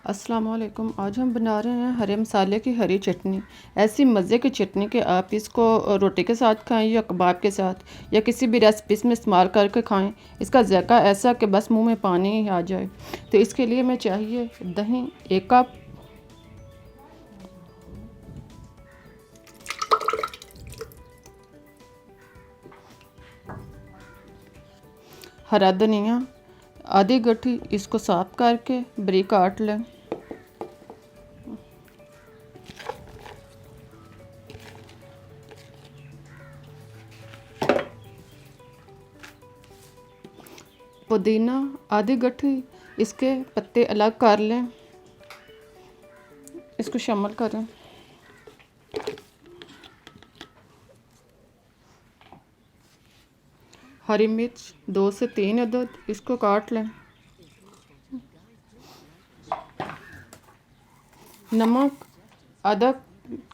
अस्सलाम वालेकुम। आज हम बना रहे हैं हरे मसाले की हरी चटनी। ऐसी मज़े की चटनी कि आप इसको रोटी के साथ खाएं या कबाब के साथ या किसी भी रेसिपीज में इस्तेमाल करके खाएं। इसका जायका ऐसा कि बस मुंह में पानी ही आ जाए। तो इसके लिए मैं चाहिए दही 1 कप, हरा धनिया आधी गठी, इसको साफ करके बारीक काट लें। पुदीना आधी गठी, इसके पत्ते अलग कर लें, इसको शामिल करें। हरी मिर्च 2 से 3 अदद, इसको काट लें। नमक आधा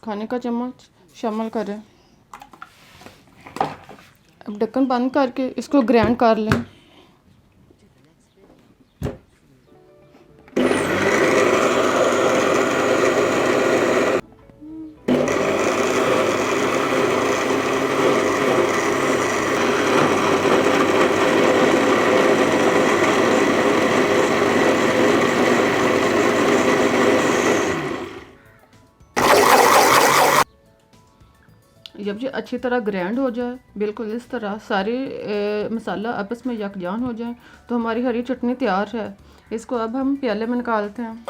खाने का चम्मच शामिल करें। अब ढक्कन बंद करके इसको ग्राइंड कर लें। जब ये अच्छी तरह ग्राइंड हो जाए, बिल्कुल इस तरह सारे मसाला आपस में यकजान हो जाए, तो हमारी हरी चटनी तैयार है। इसको अब हम प्याले में निकालते हैं।